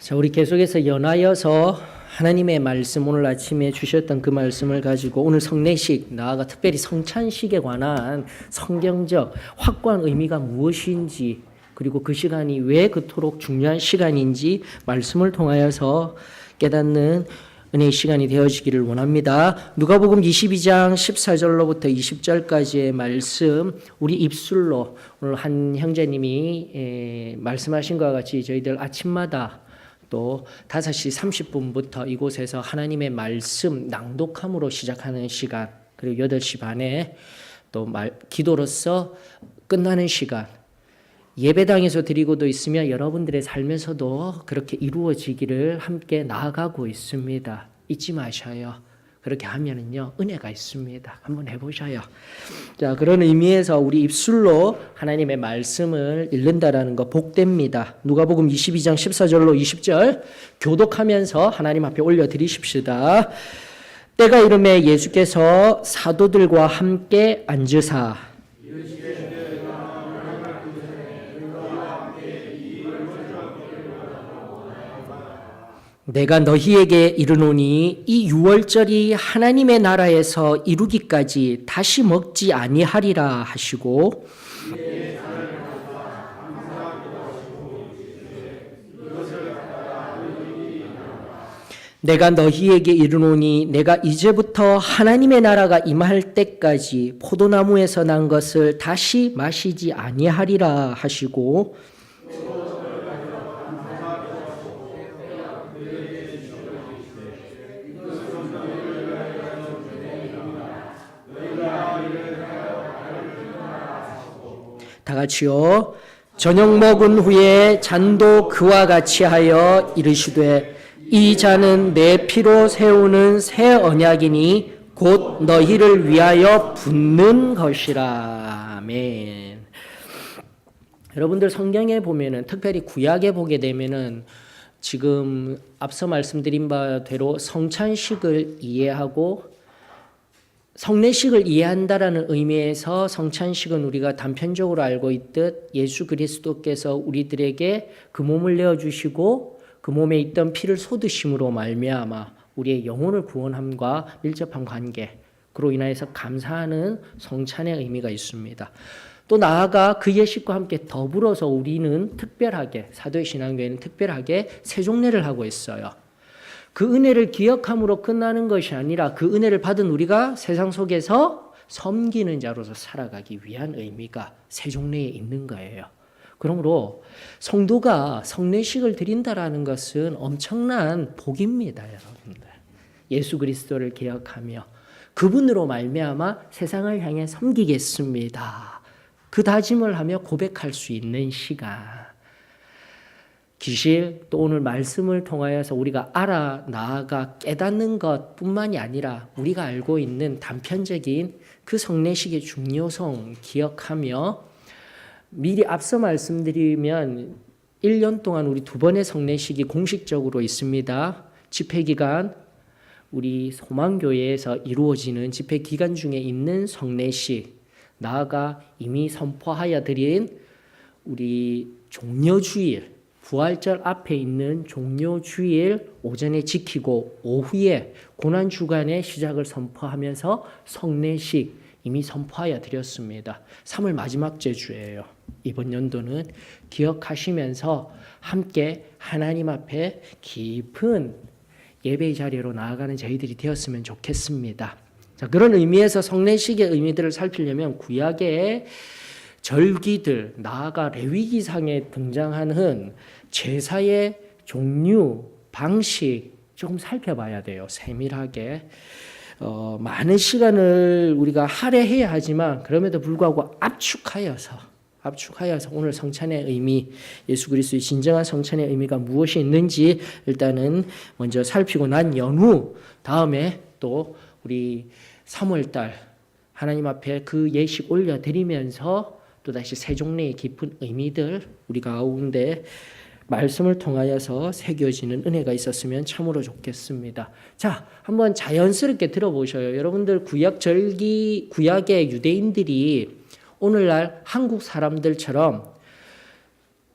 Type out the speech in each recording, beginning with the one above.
자, 우리 계속해서 연하여서 하나님의 말씀, 오늘 아침에 주셨던 그 말씀을 가지고 오늘 성례식, 나아가 특별히 성찬식에 관한 성경적 확고한 의미가 무엇인지, 그리고 그 시간이 왜 그토록 중요한 시간인지 말씀을 통하여서 깨닫는 은혜의 시간이 되어지기를 원합니다. 누가복음 22장 14절로부터 20절까지의 말씀, 우리 입술로 오늘 한 형제님이 말씀하신 것과 같이 저희들 아침마다 또 5시 30분부터 이곳에서 하나님의 말씀 낭독함으로 시작하는 시간, 그리고 8시 반에 또 기도로서 끝나는 시간, 예배당에서 드리고도 있으며 여러분들의 삶에서도 그렇게 이루어지기를 함께 나아가고 있습니다. 잊지 마셔요. 그렇게 하면은요 은혜가 있습니다. 한번 해보셔요. 자, 그런 의미에서 우리 입술로 하나님의 말씀을 읽는다라는 거 복됩니다. 누가복음 22장 14절로 20절 교독하면서 하나님 앞에 올려드리십시다. 때가 이르매 예수께서 사도들과 함께 앉으사 내가 너희에게 이르노니 이 유월절이 하나님의 나라에서 이루기까지 다시 먹지 아니하리라 하시고 내가 너희에게 이르노니 내가 이제부터 하나님의 나라가 임할 때까지 포도나무에서 난 것을 다시 마시지 아니하리라 하시고 다 같이요. 저녁 먹은 후에 잔도 그와 같이 하여 이르시되 이 잔은 내 피로 세우는 새 언약이니 곧 너희를 위하여 붓는 것이라. 아멘. 여러분들 성경에 보면은 특별히 구약에 보게 되면은 지금 앞서 말씀드린 바대로 성찬식을 이해하고 성례식을 이해한다라는 의미에서 성찬식은 우리가 단편적으로 알고 있듯 예수 그리스도께서 우리들에게 그 몸을 내어주시고 그 몸에 있던 피를 쏟으심으로 말미암아 우리의 영혼을 구원함과 밀접한 관계, 그로 인하여서 감사하는 성찬의 의미가 있습니다. 또 나아가 그 예식과 함께 더불어서 우리는 특별하게, 사도의 신앙교회는 특별하게 세종례를 하고 있어요. 그 은혜를 기억함으로 끝나는 것이 아니라 그 은혜를 받은 우리가 세상 속에서 섬기는 자로서 살아가기 위한 의미가 세종례에 있는 거예요. 그러므로 성도가 성례식을 드린다라는 것은 엄청난 복입니다, 여러분들. 예수 그리스도를 기억하며 그분으로 말미암아 세상을 향해 섬기겠습니다. 그 다짐을 하며 고백할 수 있는 시간. 기실 또 오늘 말씀을 통하여서 우리가 알아 나아가 깨닫는 것뿐만이 아니라 우리가 알고 있는 단편적인 그 성례식의 중요성 기억하며 미리 앞서 말씀드리면 1년 동안 우리 2번의 성례식이 공식적으로 있습니다. 집회기간 우리 소망교회에서 이루어지는 집회기간 중에 있는 성례식, 나아가 이미 선포하여 드린 우리 종려주일, 부활절 앞에 있는 종료주일 오전에 지키고 오후에 고난주간의 시작을 선포하면서 성례식 이미 선포하여 드렸습니다. 3월 마지막 제주예요. 이번 연도는 기억하시면서 함께 하나님 앞에 깊은 예배의 자리로 나아가는 저희들이 되었으면 좋겠습니다. 자, 그런 의미에서 성례식의 의미들을 살피려면 구약의 절기들, 나아가 레위기상에 등장하는 제사의 종류, 방식 조금 살펴봐야 돼요. 세밀하게. 많은 시간을 우리가 할애해야 하지만 그럼에도 불구하고 압축하여서 오늘 성찬의 의미, 예수 그리스도의 진정한 성찬의 의미가 무엇이 있는지 일단은 먼저 살피고 난 연후 다음에 또 우리 3월달 하나님 앞에 그 예식 올려드리면서 또다시 세종례의 깊은 의미들 우리 가운데 말씀을 통하여서 새겨지는 은혜가 있었으면 참으로 좋겠습니다. 자, 한번 자연스럽게 들어보셔요. 여러분들 구약의 유대인들이 오늘날 한국 사람들처럼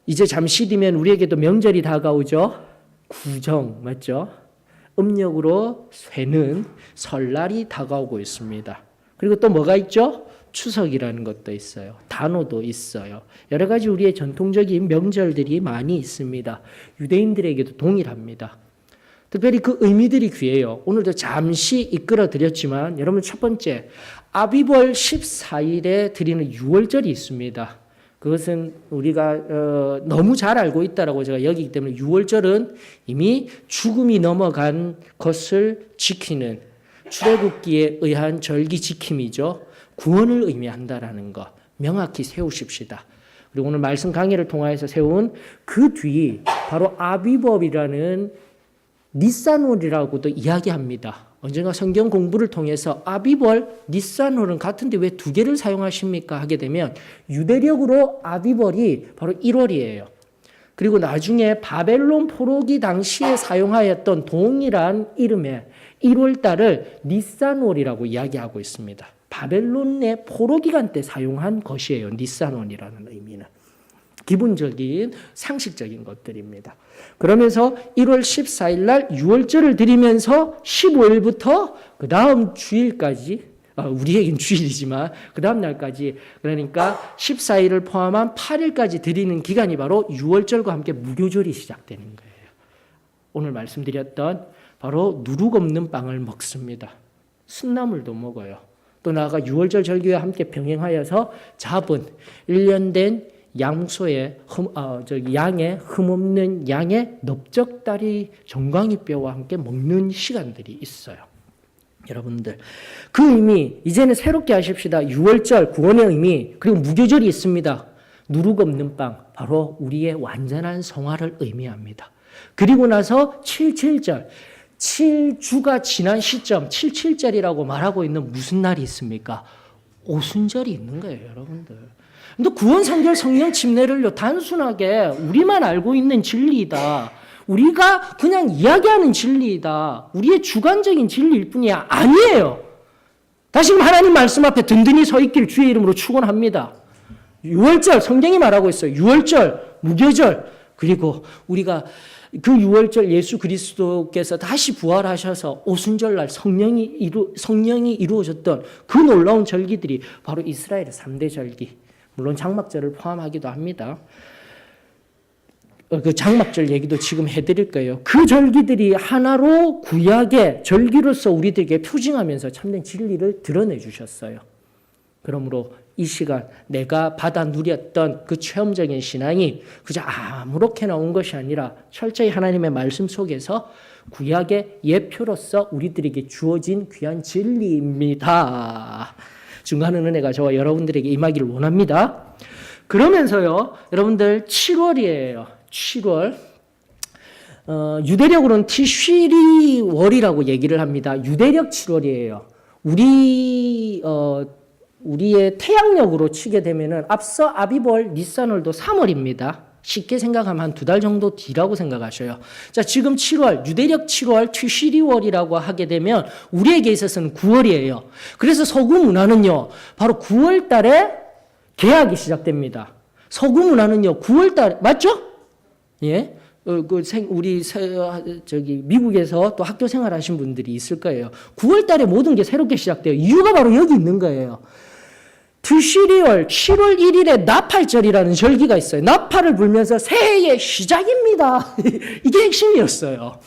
이제 잠시 뒤면 우리에게도 명절이 다가오죠. 구정, 맞죠? 음력으로 쇠는 설날이 다가오고 있습니다. 그리고 또 뭐가 있죠? 추석이라는 것도 있어요. 단오도 있어요. 여러 가지 우리의 전통적인 명절들이 많이 있습니다. 유대인들에게도 동일합니다. 특별히 그 의미들이 귀해요. 오늘도 잠시 이끌어 드렸지만 여러분 첫 번째 아비벌 14일에 드리는 유월절이 있습니다. 그것은 우리가 너무 잘 알고 있다라고 제가 여기기 때문에 유월절은 이미 죽음이 넘어간 것을 지키는 출애굽기에 의한 절기 지킴이죠. 구원을 의미한다라는 거 명확히 세우십시다. 그리고 오늘 말씀 강의를 통하여서 세운 그 뒤 바로 아비법이라는 니산월이라고도 이야기합니다. 언젠가 성경 공부를 통해서 아비벌, 니산월은 같은데 왜 두 개를 사용하십니까? 하게 되면 유대력으로 아비벌이 바로 1월이에요. 그리고 나중에 바벨론 포로기 당시에 사용하였던 동일한 이름의 1월달을 니산월이라고 이야기하고 있습니다. 바벨론의 포로 기간 때 사용한 것이에요. 니산월이라는 의미는. 기본적인 상식적인 것들입니다. 그러면서 1월 14일 날 유월절을 드리면서 15일부터 그 다음 주일까지 우리에겐 주일이지만 그 다음 날까지 그러니까 14일을 포함한 8일까지 드리는 기간이 바로 유월절과 함께 무교절이 시작되는 거예요. 오늘 말씀드렸던 바로 누룩 없는 빵을 먹습니다. 순나물도 먹어요. 또 나아가 유월절 절기와 함께 병행하여서 잡은 1년 된 양소의 양의 흠없는 양의 넓적다리 정강이 뼈와 함께 먹는 시간들이 있어요. 여러분들 그 의미 이제는 새롭게 하십시다. 유월절 구원의 의미 그리고 무교절이 있습니다. 누룩 없는 빵 바로 우리의 완전한 성화를 의미합니다. 그리고 나서 77절 7주가 지난 시점 77절이라고 말하고 있는 무슨 날이 있습니까? 오순절이 있는 거예요, 여러분들. 근데 구원, 상절, 성령 침례를요 단순하게 우리만 알고 있는 진리이다. 우리가 그냥 이야기하는 진리이다. 우리의 주관적인 진리일 뿐이야. 아니에요. 다시금 하나님 말씀 앞에 든든히 서 있길 주의 이름으로 축원합니다. 유월절 성경이 말하고 있어요. 유월절, 무교절 그리고 우리가 그 유월절 예수 그리스도께서 다시 부활하셔서 오순절날 성령이 이루어졌던 그 놀라운 절기들이 바로 이스라엘의 3대 절기 물론 장막절을 포함하기도 합니다. 그 장막절 얘기도 지금 해드릴 거예요. 그 절기들이 하나로 구약의 절기로서 우리들에게 표징하면서 참된 진리를 드러내 주셨어요. 그러므로 이 시간 내가 받아 누렸던 그 체험적인 신앙이 그저 아무렇게나 온 것이 아니라 철저히 하나님의 말씀 속에서 구약의 예표로서 우리들에게 주어진 귀한 진리입니다. 중간은 은혜가 저와 여러분들에게 임하기를 원합니다. 그러면서요, 여러분들 7월이에요. 7월. 유대력으로는 티쉬리월이라고 얘기를 합니다. 유대력 7월이에요. 우리의 태양력으로 치게 되면은 앞서 아비벌, 니산월도 3월입니다. 쉽게 생각하면 한 2달 정도 뒤라고 생각하셔요. 자, 지금 7월, 유대력 7월, 티쉬리월이라고 하게 되면 우리에게 있어서는 9월이에요. 그래서 서구 문화는요, 바로 9월 달에 개학이 시작됩니다. 서구 문화는요, 9월 달에, 맞죠? 예? 미국에서 또 학교 생활하신 분들이 있을 거예요. 9월 달에 모든 게 새롭게 시작돼요. 이유가 바로 여기 있는 거예요. 티쉬리월 7월 1일에 나팔절이라는 절기가 있어요. 나팔을 불면서 새해의 시작입니다. 이게 핵심이었어요.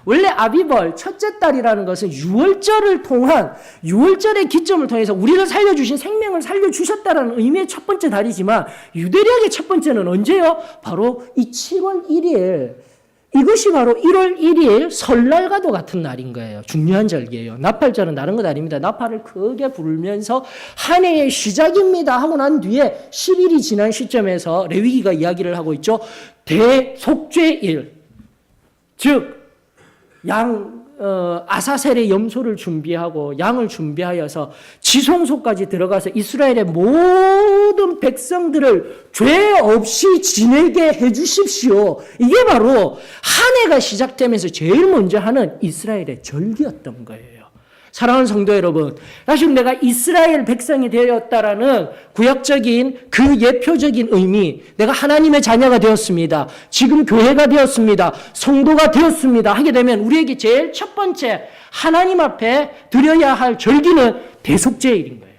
원래 아비벌 첫째 달이라는 것은 유월절을 통한 유월절의 기점을 통해서 우리를 살려주신 생명을 살려주셨다라는 의미의 첫 번째 달이지만 유대력의 첫 번째는 언제요? 바로 이 7월 1일 이것이 바로 1월 1일 설날과도 같은 날인 거예요. 중요한 절기예요. 나팔절은 다른 것 아닙니다. 나팔을 크게 불면서 한 해의 시작입니다 하고 난 뒤에 10일이 지난 시점에서 레위기가 이야기를 하고 있죠. 대속죄일 즉 아사셀의 염소를 준비하고 양을 준비하여서 지성소까지 들어가서 이스라엘의 모든 백성들을 죄 없이 지내게 해주십시오. 이게 바로 한 해가 시작되면서 제일 먼저 하는 이스라엘의 절기였던 거예요. 사랑하는 성도 여러분, 사실 내가 이스라엘 백성이 되었다라는 구약적인 그 예표적인 의미, 내가 하나님의 자녀가 되었습니다. 지금 교회가 되었습니다. 성도가 되었습니다. 하게 되면 우리에게 제일 첫 번째 하나님 앞에 드려야 할 절기는 대속죄일인 거예요.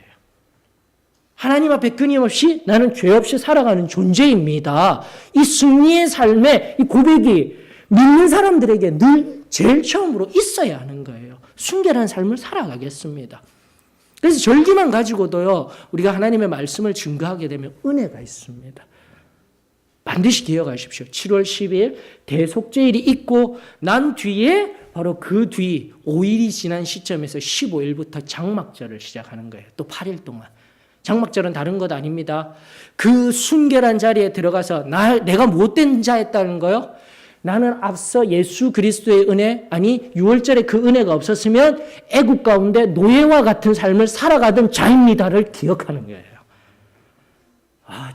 하나님 앞에 끊임없이 나는 죄 없이 살아가는 존재입니다. 이 승리의 삶의 이 고백이 믿는 사람들에게 늘 제일 처음으로 있어야 하는 거예요. 순결한 삶을 살아가겠습니다. 그래서 절기만 가지고도요, 우리가 하나님의 말씀을 증거하게 되면 은혜가 있습니다. 반드시 기억하십시오. 7월 10일 대속죄일이 있고 난 뒤에 바로 그 뒤 5일이 지난 시점에서 15일부터 장막절을 시작하는 거예요. 또 8일 동안. 장막절은 다른 것 아닙니다. 그 순결한 자리에 들어가서 내가 못된 자였다는 거요. 나는 앞서 예수 그리스도의 은혜, 아니 6월절에 그 은혜가 없었으면 애국 가운데 노예와 같은 삶을 살아가던 자입니다를 기억하는 거예요.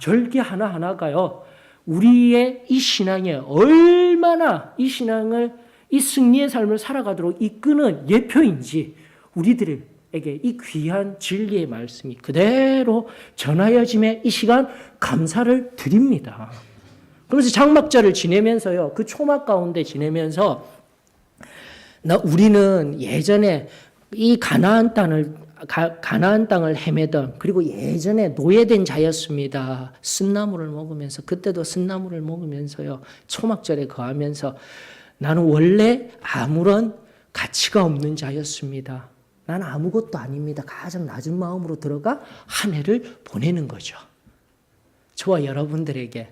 절기 하나하나가요, 우리의 이 신앙에 얼마나 이 신앙을, 이 승리의 삶을 살아가도록 이끄는 예표인지 우리들에게 이 귀한 진리의 말씀이 그대로 전하여짐에 이 시간 감사를 드립니다. 그러면서 장막절을 지내면서요, 그 초막 가운데 지내면서 우리는 예전에 이 가나안 땅을 헤매던, 그리고 예전에 노예된 자였습니다. 쓴나물을 먹으면서, 그때도 쓴나물을 먹으면서요, 초막절에 거하면서 나는 원래 아무런 가치가 없는 자였습니다. 나는 아무것도 아닙니다. 가장 낮은 마음으로 들어가 한 해를 보내는 거죠. 저와 여러분들에게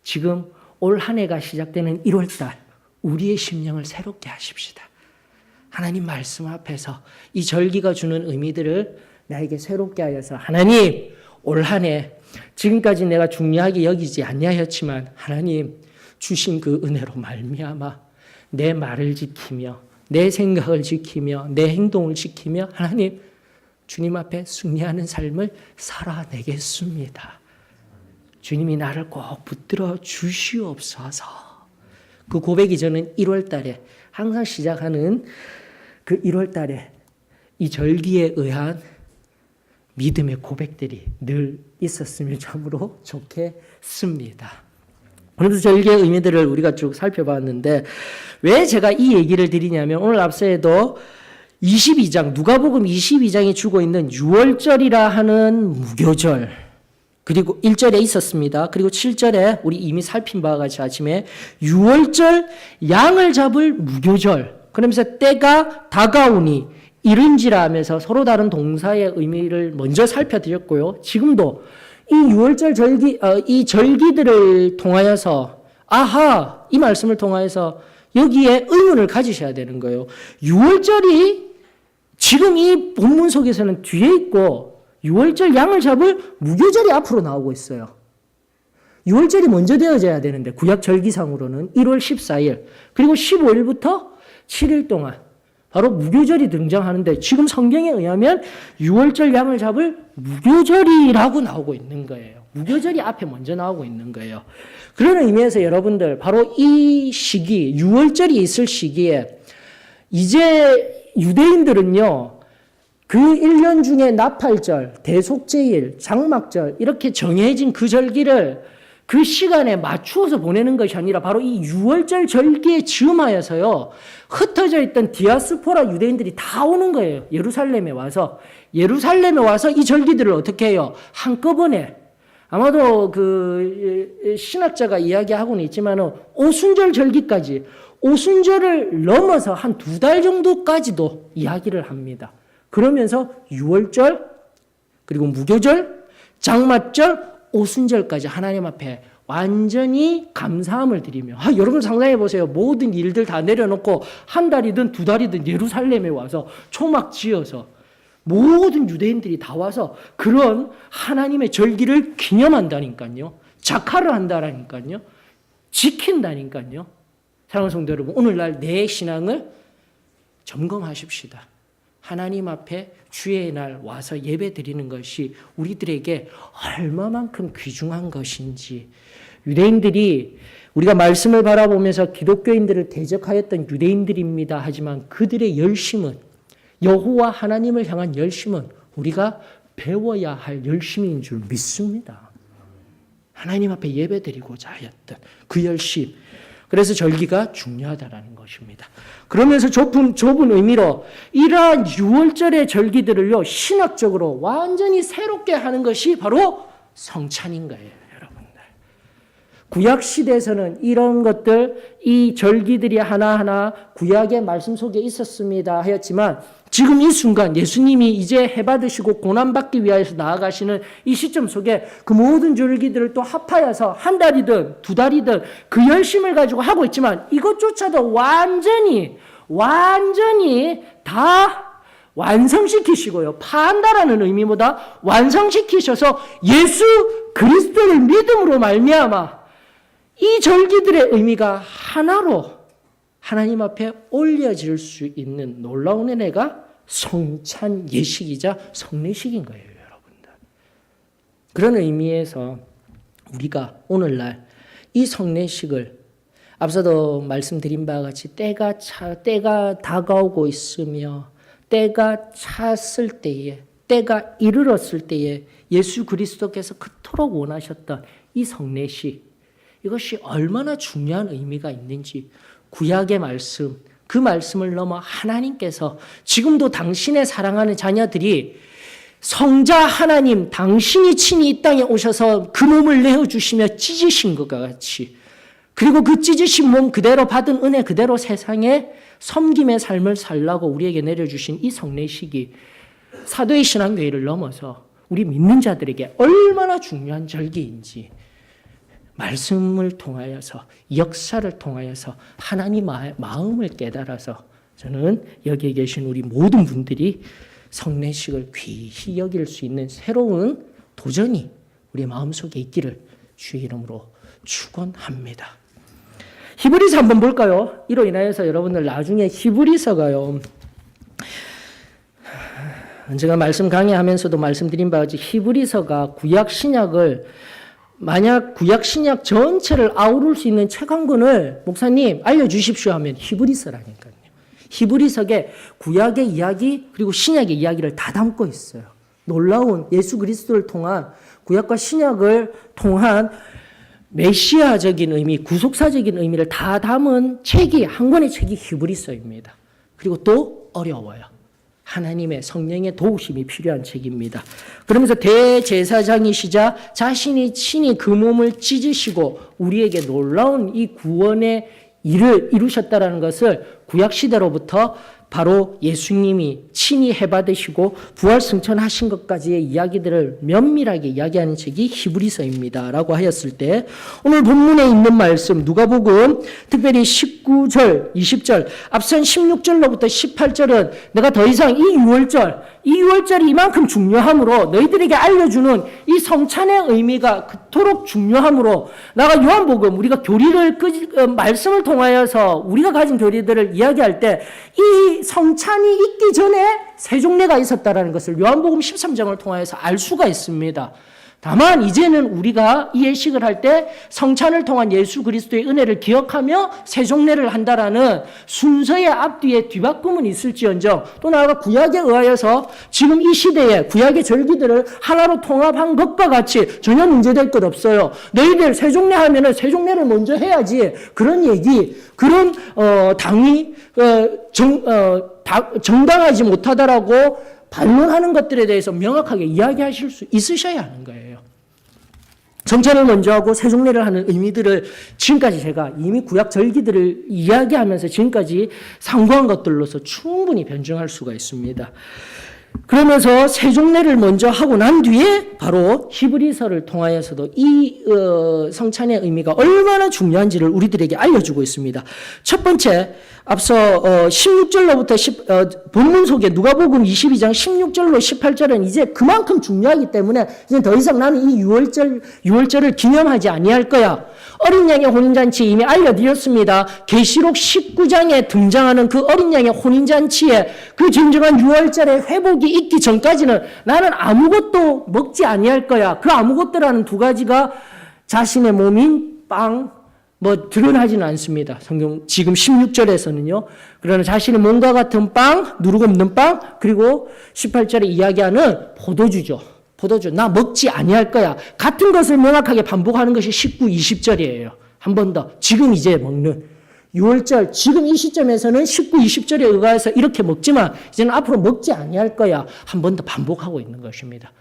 지금 올 한 해가 시작되는 1월달 우리의 심령을 새롭게 하십시다. 하나님 말씀 앞에서 이 절기가 주는 의미들을 나에게 새롭게 하여서, 하나님 올 한 해 지금까지 내가 중요하게 여기지 아니하였지만 하나님 주신 그 은혜로 말미암아 내 말을 지키며 내 생각을 지키며 내 행동을 지키며 하나님 주님 앞에 승리하는 삶을 살아내겠습니다. 주님이 나를 꼭 붙들어 주시옵소서. 그 고백이 저는 1월 달에 항상 시작하는 그 1월 달에 이 절기에 의한 믿음의 고백들이 늘 있었으면 참으로 좋겠습니다. 그래서 절기의 의미들을 우리가 쭉 살펴봤는데 왜 제가 이 얘기를 드리냐면 오늘 앞서에도 22장, 누가복음 22장이 주고 있는 6월절이라 하는 무교절, 그리고 1절에 있었습니다. 그리고 7절에 우리 이미 살핀 바와 같이 아침에 6월절 양을 잡을 무교절, 그러면서 때가 다가오니 이른지라 하면서 서로 다른 동사의 의미를 먼저 살펴드렸고요. 지금도 이 6월절 절기, 이 절기들을 통하여서 이 말씀을 통하여서 여기에 의문을 가지셔야 되는 거예요. 6월절이 지금 이 본문 속에서는 뒤에 있고 6월절 양을 잡을 무교절이 앞으로 나오고 있어요. 6월절이 먼저 되어져야 되는데 구약 절기상으로는 1월 14일 그리고 15일부터 7일 동안 바로 무교절이 등장하는데 지금 성경에 의하면 6월절 양을 잡을 무교절이라고 나오고 있는 거예요. 무교절이 앞에 먼저 나오고 있는 거예요. 그런 의미에서 여러분들 바로 이 시기 6월절이 있을 시기에 이제 유대인들은요 그 1년 중에 나팔절, 대속죄일, 장막절 이렇게 정해진 그 절기를 그 시간에 맞추어서 보내는 것이 아니라 바로 이 6월절 절기에 즈음하여서요 흩어져 있던 디아스포라 유대인들이 다 오는 거예요. 예루살렘에 와서 이 절기들을 어떻게 해요? 한꺼번에 아마도 그 신학자가 이야기하고는 있지만 오순절 절기까지 오순절을 넘어서 한 2달 정도까지도 이야기를 합니다. 그러면서 6월절 그리고 무교절, 장막절, 오순절까지 하나님 앞에 완전히 감사함을 드리며 여러분 상상해 보세요. 모든 일들 다 내려놓고 한 달이든 2달이든 예루살렘에 와서 초막 지어서 모든 유대인들이 다 와서 그런 하나님의 절기를 기념한다니까요. 자카를 한다니까요. 지킨다니까요. 사랑하는 성도 여러분, 오늘날 내 신앙을 점검하십시다. 하나님 앞에 주의 날 와서 예배 드리는 것이 우리들에게 얼마만큼 귀중한 것인지, 유대인들이 우리가 말씀을 바라보면서 기독교인들을 대적하였던 유대인들입니다. 하지만 그들의 열심은 여호와 하나님을 향한 열심은 우리가 배워야 할 열심인 줄 믿습니다. 하나님 앞에 예배드리고자 하였던 그 열심. 그래서 절기가 중요하다는 것입니다. 그러면서 좁은 의미로 이러한 6월절의 절기들을요, 신학적으로 완전히 새롭게 하는 것이 바로 성찬인 거예요, 여러분들. 구약시대에서는 이런 것들, 이 절기들이 하나하나 구약의 말씀 속에 있었습니다 하였지만 지금 이 순간 예수님이 이제 해받으시고 고난받기 위하여서 나아가시는 이 시점 속에 그 모든 절기들을 또 합하여서 한 달이든 두 달이든 그 열심을 가지고 하고 있지만 이것조차도 완전히 다 완성시키시고요. 파한다라는 의미보다 완성시키셔서 예수 그리스도를 믿음으로 말미암아 이 절기들의 의미가 하나로 하나님 앞에 올려질 수 있는 놀라운 은혜가 성찬 예식이자 성례식인 거예요, 여러분들. 그런 의미에서 우리가 오늘날 이 성례식을 앞서도 말씀드린 바와 같이 때가 다가오고 있으며 때가 찼을 때에, 때가 이르렀을 때에 예수 그리스도께서 그토록 원하셨던 이 성례식, 이것이 얼마나 중요한 의미가 있는지 구약의 말씀, 그 말씀을 넘어 하나님께서 지금도 당신의 사랑하는 자녀들이 성자 하나님, 당신이 친히 이 땅에 오셔서 그 몸을 내어주시며 찢으신 것과 같이, 그리고 그 찢으신 몸 그대로 받은 은혜 그대로 세상에 섬김의 삶을 살라고 우리에게 내려주신 이 성례식이 사도의 신앙교회를 넘어서 우리 믿는 자들에게 얼마나 중요한 절기인지 말씀을 통하여서, 역사를 통하여서 하나님의 마음을 깨달아서 저는 여기에 계신 우리 모든 분들이 성례식을 귀히 여길 수 있는 새로운 도전이 우리 마음속에 있기를 주의 이름으로 축원합니다. 히브리서 한번 볼까요? 이로 인하여서 여러분들 나중에 히브리서가요, 제가 말씀 강의하면서도 말씀드린 바와 같이 히브리서가 구약 신약을, 만약 구약 신약 전체를 아우를 수 있는 책 한 권을 목사님 알려주십시오 하면 히브리서라니까요. 히브리서에 구약의 이야기 그리고 신약의 이야기를 다 담고 있어요. 놀라운 예수 그리스도를 통한, 구약과 신약을 통한 메시아적인 의미, 구속사적인 의미를 다 담은 책이, 한 권의 책이 히브리서입니다. 그리고 또 어려워요. 하나님의 성령의 도우심이 필요한 책입니다. 그러면서 대제사장이시자 자신이 친히 그 몸을 찢으시고 우리에게 놀라운 이 구원의 일을 이루셨다는 것을 구약시대로부터 바로 예수님이 친히 해받으시고 부활 승천하신 것까지의 이야기들을 면밀하게 이야기하는 책이 히브리서입니다 라고 하였을 때, 오늘 본문에 있는 말씀 누가복음 특별히 19절, 20절, 앞선 16절로부터 18절은 내가 더 이상 이 6월절이 이만큼 중요하므로 너희들에게 알려주는 이 성찬의 의미가 그토록 중요하므로 나가 요한복음, 우리가 교리를 말씀을 통하여서 우리가 가진 교리들을 이야기할 때 이 성찬이 있기 전에 세종례가 있었다는 것을 요한복음 13장을 통하여서 알 수가 있습니다. 다만 이제는 우리가 이 예식을 할 때 성찬을 통한 예수 그리스도의 은혜를 기억하며 세종례를 한다라는 순서의 앞뒤에 뒤바꿈은 있을지언정, 또 나아가 구약에 의하여서 지금 이 시대에 구약의 절기들을 하나로 통합한 것과 같이 전혀 문제될 것 없어요. 너희들 세종례 하면은 세종례를 먼저 해야지, 그런 얘기, 그런 당이 정당하지 못하다라고 반론하는 것들에 대해서 명확하게 이야기하실 수 있으셔야 하는 거예요. 성찬을 먼저 하고 세종례를 하는 의미들을 지금까지 제가 이미 구약 절기들을 이야기하면서 지금까지 상고한 것들로서 충분히 변증할 수가 있습니다. 그러면서 세종례를 먼저 하고 난 뒤에 바로 히브리서를 통하여서도 이 성찬의 의미가 얼마나 중요한지를 우리들에게 알려주고 있습니다. 첫 번째, 앞서 16절로부터 본문 속에 누가복음 22장 16절로 18절은 이제 그만큼 중요하기 때문에 이제 더 이상 나는 이 6월절을 기념하지 아니할 거야. 어린 양의 혼인잔치 이미 알려드렸습니다. 계시록 19장에 등장하는 그 어린 양의 혼인잔치에 그 진정한 6월절의 회복이 있기 전까지는 나는 아무것도 먹지 아니할 거야. 그 아무것도라는 두 가지가 자신의 몸인 빵, 뭐 드러나지는 않습니다. 성경 지금 16절에서는요. 그러나 자신의 몸과 같은 빵, 누룩 없는 빵, 그리고 18절에 이야기하는 포도주죠. 포도주. 나 먹지 아니할 거야. 같은 것을 명확하게 반복하는 것이 19, 20절이에요. 한 번 더. 지금 이제 먹는 6월절, 지금 이 시점에서는 19, 20절에 의거해서 이렇게 먹지만 이제는 앞으로 먹지 아니할 거야. 한 번 더 반복하고 있는 것입니다.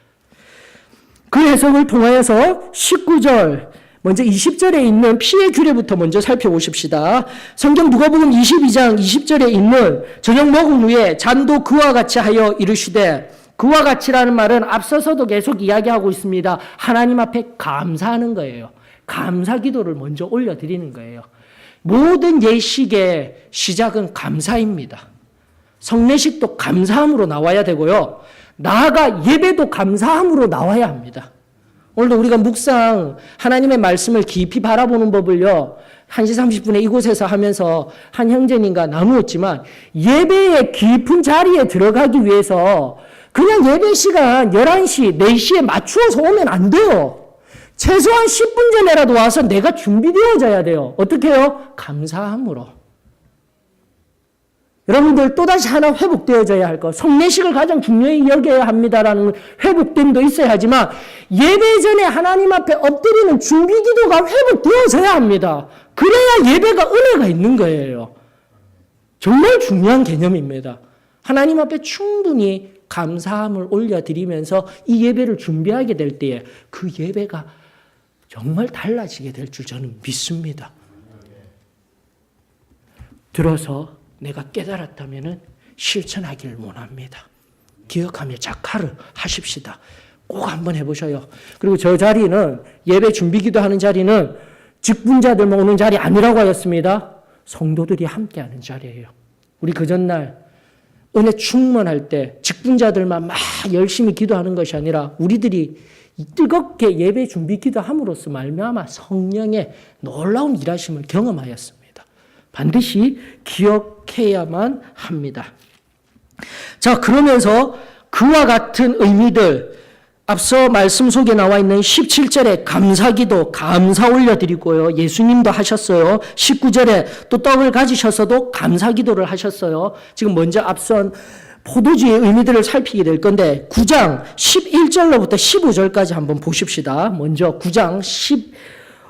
그 해석을 통하여서 19절, 먼저 20절에 있는 피의 규례부터 먼저 살펴보십시다. 성경 누가복음 22장 20절에 있는 저녁 먹은 후에 잔도 그와 같이 하여 이르시되, 그와 같이라는 말은 앞서서도 계속 이야기하고 있습니다. 하나님 앞에 감사하는 거예요. 감사 기도를 먼저 올려드리는 거예요. 모든 예식의 시작은 감사입니다. 성례식도 감사함으로 나와야 되고요. 나아가 예배도 감사함으로 나와야 합니다. 오늘도 우리가 묵상 하나님의 말씀을 깊이 바라보는 법을요. 1시 30분에 이곳에서 하면서 한 형제님과 나누었지만 예배의 깊은 자리에 들어가기 위해서 그냥 예배 시간 11시, 4시에 맞추어서 오면 안 돼요. 최소한 10분 전에라도 와서 내가 준비되어져야 돼요. 어떻게 해요? 감사함으로. 여러분들 또다시 하나 회복되어져야 할 것. 성례식을 가장 중요히 여겨야 합니다라는 회복됨도 있어야 하지만 예배 전에 하나님 앞에 엎드리는 준비기도가 회복되어져야 합니다. 그래야 예배가 은혜가 있는 거예요. 정말 중요한 개념입니다. 하나님 앞에 충분히 감사함을 올려드리면서 이 예배를 준비하게 될 때에 그 예배가 정말 달라지게 될 줄 저는 믿습니다. 들어서 내가 깨달았다면 실천하기를 원합니다. 기억하며 작하를 하십시다. 꼭 한번 해보셔요. 그리고 저 자리는 예배 준비기도 하는 자리는 직분자들만 오는 자리 아니라고 하였습니다. 성도들이 함께하는 자리예요. 우리 그 전날 은혜 충만할 때 직분자들만 막 열심히 기도하는 것이 아니라 우리들이 뜨겁게 예배 준비 기도함으로써 말미암아 성령의 놀라운 일하심을 경험하였습니다. 반드시 기억해야만 합니다. 자, 그러면서 그와 같은 의미들, 앞서 말씀 속에 나와 있는 17절에 감사기도, 감사 올려드리고요. 예수님도 하셨어요. 19절에 또 떡을 가지셔서도 감사기도를 하셨어요. 지금 먼저 앞선 포도주의 의미들을 살피게 될 건데 9장 11절로부터 15절까지 한번 보십시다. 먼저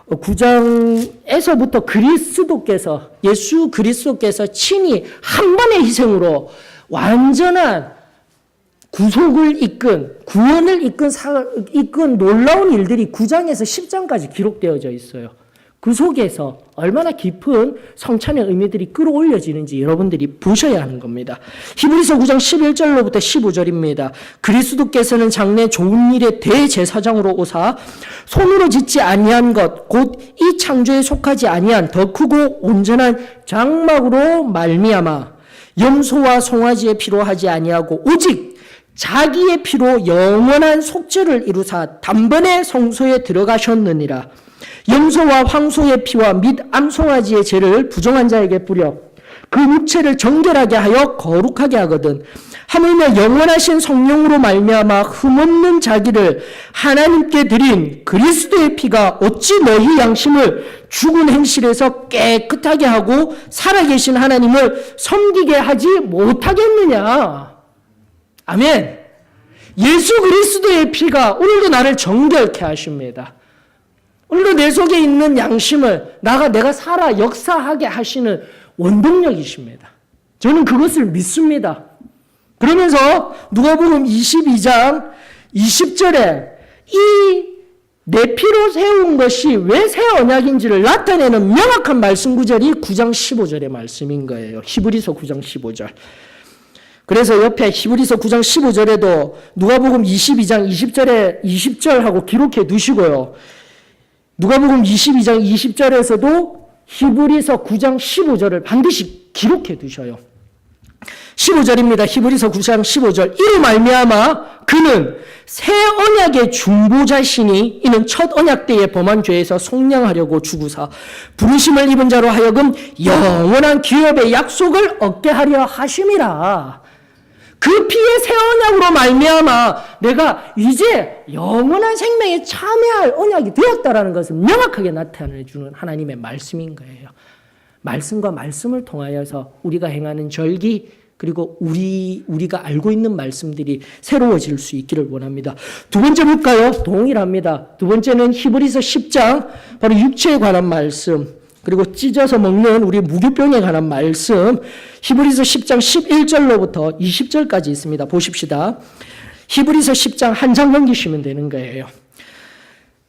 9장에서부터 그리스도께서, 예수 그리스도께서 친히 한 번의 희생으로 완전한 구속을 이끈, 구원을 이끈 놀라운 일들이 9장에서 10장까지 기록되어져 있어요. 그 속에서 얼마나 깊은 성찬의 의미들이 끌어올려지는지 여러분들이 보셔야 하는 겁니다. 히브리서 9장 11절로부터 15절입니다. 그리스도께서는 장래 좋은 일의 대제사장으로 오사 손으로 짓지 아니한 것, 곧 이 창조에 속하지 아니한 더 크고 온전한 장막으로 말미암아 염소와 송아지의 피로 하지 아니하고 오직 자기의 피로 영원한 속죄를 이루사 단번에 성소에 들어가셨느니라. 염소와 황소의 피와 및 암송아지의 죄를 부정한 자에게 뿌려 그 육체를 정결하게 하여 거룩하게 하거든. 하물며 영원하신 성령으로 말미암아 흠없는 자기를 하나님께 드린 그리스도의 피가 어찌 너희 양심을 죽은 행실에서 깨끗하게 하고 살아계신 하나님을 섬기게 하지 못하겠느냐. 아멘. 예수 그리스도의 피가 오늘도 나를 정결케 하십니다. 오늘도 내 속에 있는 양심을 내가 살아 역사하게 하시는 원동력이십니다. 저는 그것을 믿습니다. 그러면서 누가복음 22장 20절에 이 내 피로 세운 것이 왜 새 언약인지를 나타내는 명확한 말씀 구절이 9장 15절의 말씀인 거예요. 히브리서 9장 15절. 그래서 옆에 히브리서 9장 15절에도 누가복음 22장 20절하고 기록해 두시고요. 누가복음 22장 20절에서도 히브리서 9장 15절을 반드시 기록해 두셔요. 15절입니다. 히브리서 9장 15절. 이로 말미암아 그는 새 언약의 중보자시니 이는 첫 언약 때에 범한 죄에서 속량하려고 죽으사 부르심을 입은 자로 하여금 영원한 기업의 약속을 얻게 하려 하심이라. 그 피의 새 언약으로 말미암아 내가 이제 영원한 생명에 참여할 언약이 되었다라는 것을 명확하게 나타내 주는 하나님의 말씀인 거예요. 말씀과 말씀을 통하여서 우리가 행하는 절기 그리고 우리가 알고 있는 말씀들이 새로워질 수 있기를 원합니다. 두 번째 볼까요? 동일합니다. 두 번째는 히브리서 10장 바로 육체에 관한 말씀 그리고 찢어서 먹는 우리 무교병에 관한 말씀 히브리서 10장 11절로부터 20절까지 있습니다. 보십시다. 히브리서 10장 한 장 넘기시면 되는 거예요.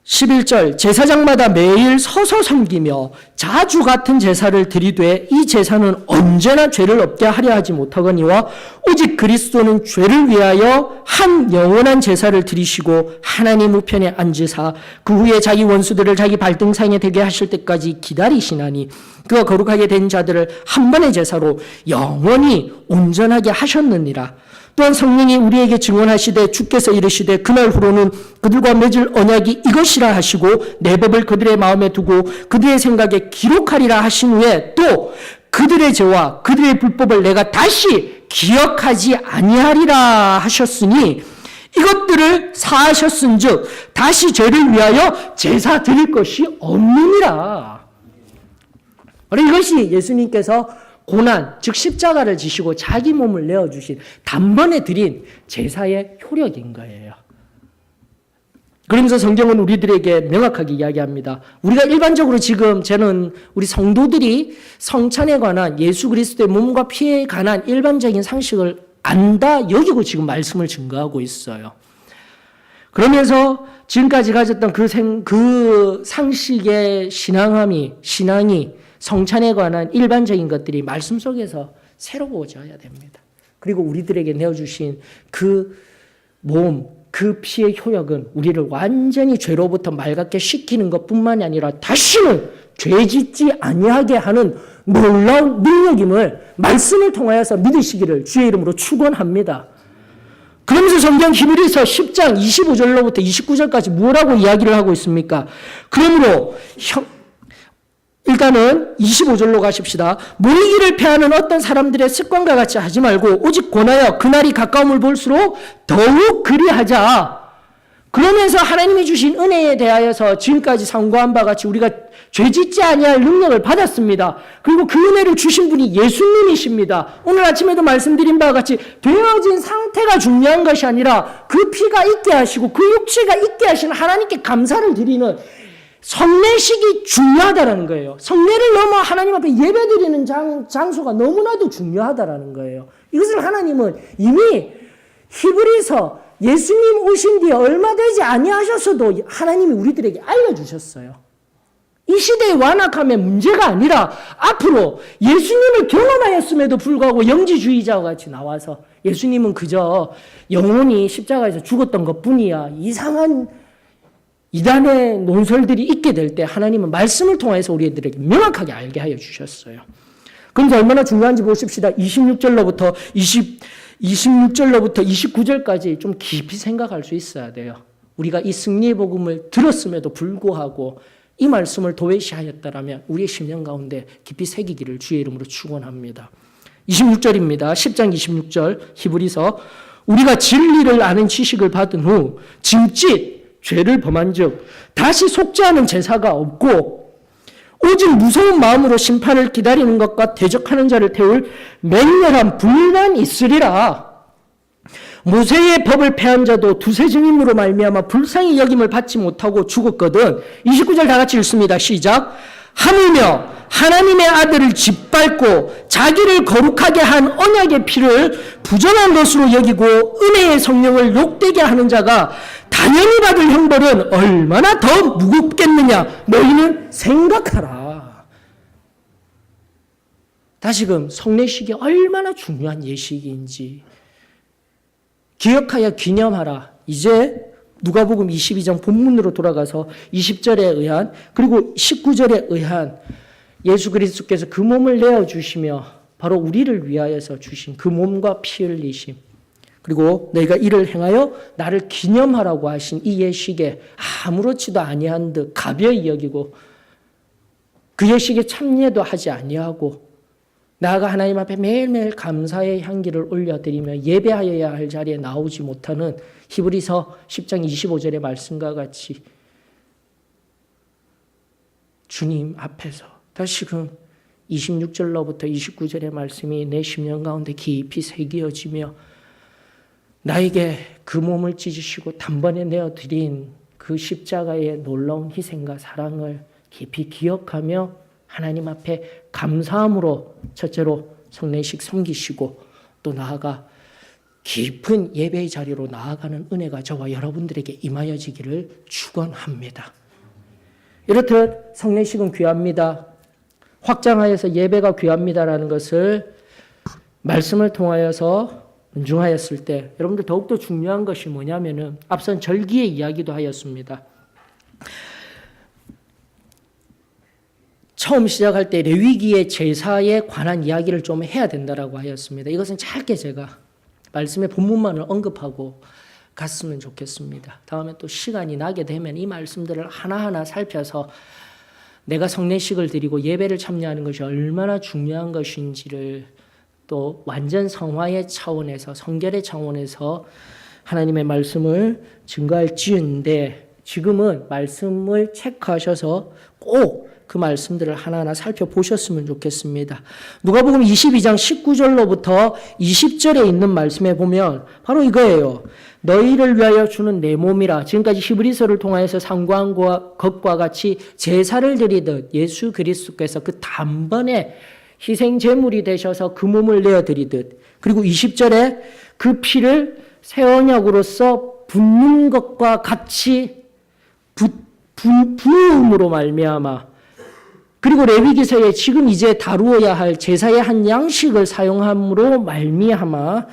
11절 제사장마다 매일 서서 섬기며 자주 같은 제사를 드리되 이 제사는 언제나 죄를 없게 하려 하지 못하거니와 오직 그리스도는 죄를 위하여 한 영원한 제사를 드리시고 하나님 우편에 앉으사 그 후에 자기 원수들을 자기 발등상에 되게 하실 때까지 기다리시나니 그가 거룩하게 된 자들을 한 번의 제사로 영원히 온전하게 하셨느니라. 또한 성령이 우리에게 증언하시되 주께서 이르시되 그날 후로는 그들과 맺을 언약이 이것이라 하시고 내 법을 그들의 마음에 두고 그들의 생각에 기록하리라 하신 후에 또 그들의 죄와 그들의 불법을 내가 다시 기억하지 아니하리라 하셨으니 이것들을 사하셨은즉 다시 죄를 위하여 제사 드릴 것이 없느니라. 바로 이것이 예수님께서 고난, 즉 십자가를 지시고 자기 몸을 내어주신 단번에 드린 제사의 효력인 거예요. 그러면서 성경은 우리들에게 명확하게 이야기합니다. 우리가 일반적으로 지금 저는 우리 성도들이 성찬에 관한 예수 그리스도의 몸과 피에 관한 일반적인 상식을 안다 여기고 지금 말씀을 증거하고 있어요. 그러면서 지금까지 가졌던 그 상식의 신앙이 성찬에 관한 일반적인 것들이 말씀 속에서 새로워져야 됩니다. 그리고 우리들에게 내어주신 그 몸, 그 피의 효력은 우리를 완전히 죄로부터 맑게 씻기는 것뿐만이 아니라 다시는 죄 짓지 아니하게 하는 놀라운 능력임을 말씀을 통하여서 믿으시기를 주의 이름으로 축원합니다. 그러면서 성경 히브리서 10장 25절로부터 29절까지 뭐라고 이야기를 하고 있습니까? 그러므로 일단은 25절로 가십시다. 모이기를 패하는 어떤 사람들의 습관과 같이 하지 말고 오직 권하여 그날이 가까움을 볼수록 더욱 그리하자. 그러면서 하나님이 주신 은혜에 대하여서 지금까지 상고한 바 같이 우리가 죄짓지 아니할 능력을 받았습니다. 그리고 그 은혜를 주신 분이 예수님이십니다. 오늘 아침에도 말씀드린 바와 같이 되어진 상태가 중요한 것이 아니라 그 피가 있게 하시고 그 육체가 있게 하시는 하나님께 감사를 드리는 성례식이 중요하다라는 거예요. 성례를 넘어 하나님 앞에 예배드리는 장소가 너무나도 중요하다라는 거예요. 이것을 하나님은 이미 히브리서 예수님 오신 뒤에 얼마 되지 아니하셨어도 하나님이 우리들에게 알려주셨어요. 이 시대의 완악함의 문제가 아니라 앞으로 예수님을 경험하였음에도 불구하고 영지주의자와 같이 나와서 예수님은 그저 영혼이 십자가에서 죽었던 것뿐이야. 이상한 이단의 논설들이 있게 될 때 하나님은 말씀을 통해서 우리들에게 명확하게 알게 하여 주셨어요. 그런데 얼마나 중요한지 보십시다. 26절로부터 29절까지 좀 깊이 생각할 수 있어야 돼요. 우리가 이 승리의 복음을 들었음에도 불구하고 이 말씀을 도외시하였다라면 우리의 심령 가운데 깊이 새기기를 주의 이름으로 축원합니다. 26절입니다. 10장 26절 히브리서 우리가 진리를 아는 지식을 받은 후 짐짓 죄를 범한즉 다시 속죄하는 제사가 없고 오직 무서운 마음으로 심판을 기다리는 것과 대적하는 자를 태울 맹렬한 불만 있으리라. 모세의 법을 폐한 자도 두세 증인으로 말미암아 불쌍히 여김을 받지 못하고 죽었거든. 29절 다 같이 읽습니다. 시작. 하물며 하나님의 아들을 짓밟고 자기를 거룩하게 한 언약의 피를 부정한 것으로 여기고 은혜의 성령을 욕되게 하는 자가 당연히 받을 형벌은 얼마나 더 무겁겠느냐 너희는 생각하라. 다시금 성례식이 얼마나 중요한 예식인지 기억하여 기념하라. 이제 누가복음 22장 본문으로 돌아가서 20절에 의한 그리고 19절에 의한 예수 그리스도께서 그 몸을 내어주시며 바로 우리를 위하여서 주신 그 몸과 피 흘리심 그리고 너희가 이를 행하여 나를 기념하라고 하신 이 예식에 아무렇지도 아니한 듯 가벼이 여기고 그 예식에 참여도 하지 아니하고 나아가 하나님 앞에 매일매일 감사의 향기를 올려드리며 예배하여야 할 자리에 나오지 못하는 히브리서 10장 25절의 말씀과 같이 주님 앞에서 다시금 26절로부터 29절의 말씀이 내 심령 가운데 깊이 새겨지며 나에게 그 몸을 찢으시고 단번에 내어드린 그 십자가의 놀라운 희생과 사랑을 깊이 기억하며 하나님 앞에 감사함으로 첫째로 성례식 섬기시고 또 나아가 깊은 예배의 자리로 나아가는 은혜가 저와 여러분들에게 임하여지기를 축원합니다. 이렇듯 성례식은 귀합니다. 확장하여서 예배가 귀합니다라는 것을 말씀을 통하여서 은중하였을 때 여러분들 더욱더 중요한 것이 뭐냐면은 앞선 절기의 이야기도 하였습니다. 처음 시작할 때 레위기의 제사에 관한 이야기를 좀 해야 된다라고 하였습니다. 이것은 짧게 제가 말씀의 본문만을 언급하고 갔으면 좋겠습니다. 다음에 또 시간이 나게 되면 이 말씀들을 하나하나 살펴서 내가 성례식을 드리고 예배를 참여하는 것이 얼마나 중요한 것인지를 또 완전 성화의 차원에서 성결의 차원에서 하나님의 말씀을 증거할지언데 지금은 말씀을 체크하셔서 꼭 그 말씀들을 하나하나 살펴보셨으면 좋겠습니다. 누가복음 22장 19절로부터 20절에 있는 말씀에 보면 바로 이거예요. 너희를 위하여 주는 내 몸이라. 지금까지 히브리서를 통하여서 상고한 것과 같이 제사를 드리듯 예수 그리스도께서 그 단번에 희생 제물이 되셔서 그 몸을 내어드리듯, 그리고 20절에 그 피를 새 언약으로서 붓는 것과 같이 부음으로 말미암아, 그리고 레위기서에 지금 이제 다루어야 할 제사의 한 양식을 사용함으로 말미암아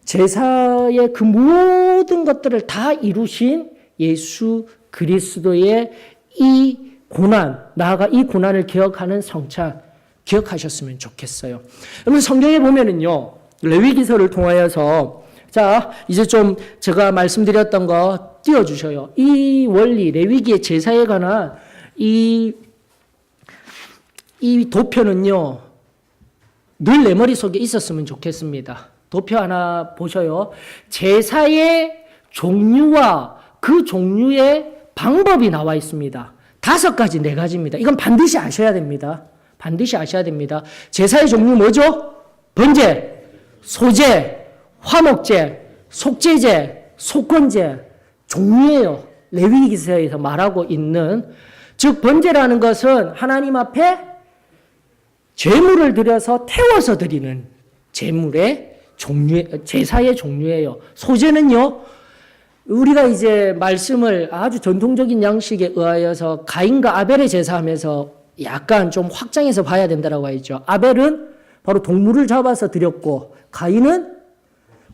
제사의 그 모든 것들을 다 이루신 예수 그리스도의 이 고난, 나아가 이 고난을 기억하는 성찬 기억하셨으면 좋겠어요. 여러분 성경에 보면은요, 레위기서를 통하여서 자 이제 좀 제가 말씀드렸던 거 띄워주셔요. 이 원리 레위기의 제사에 관한 이 도표는요 늘 내 머릿속에 있었으면 좋겠습니다. 도표 하나 보셔요. 제사의 종류와 그 종류의 방법이 나와 있습니다. 5가지, 4가지입니다. 이건 반드시 아셔야 됩니다. 반드시 아셔야 됩니다. 제사의 종류 뭐죠? 번제, 소제, 화목제, 속죄제, 속건제 종류예요. 레위기서에서 말하고 있는, 즉 번제라는 것은 하나님 앞에 제물을 드려서 태워서 드리는 제물의 종류, 제사의 종류예요. 소제는요, 우리가 이제 말씀을 아주 전통적인 양식에 의하여서 가인과 아벨의 제사하면서 약간 좀 확장해서 봐야 된다라고 했죠. 아벨은 바로 동물을 잡아서 드렸고, 가인은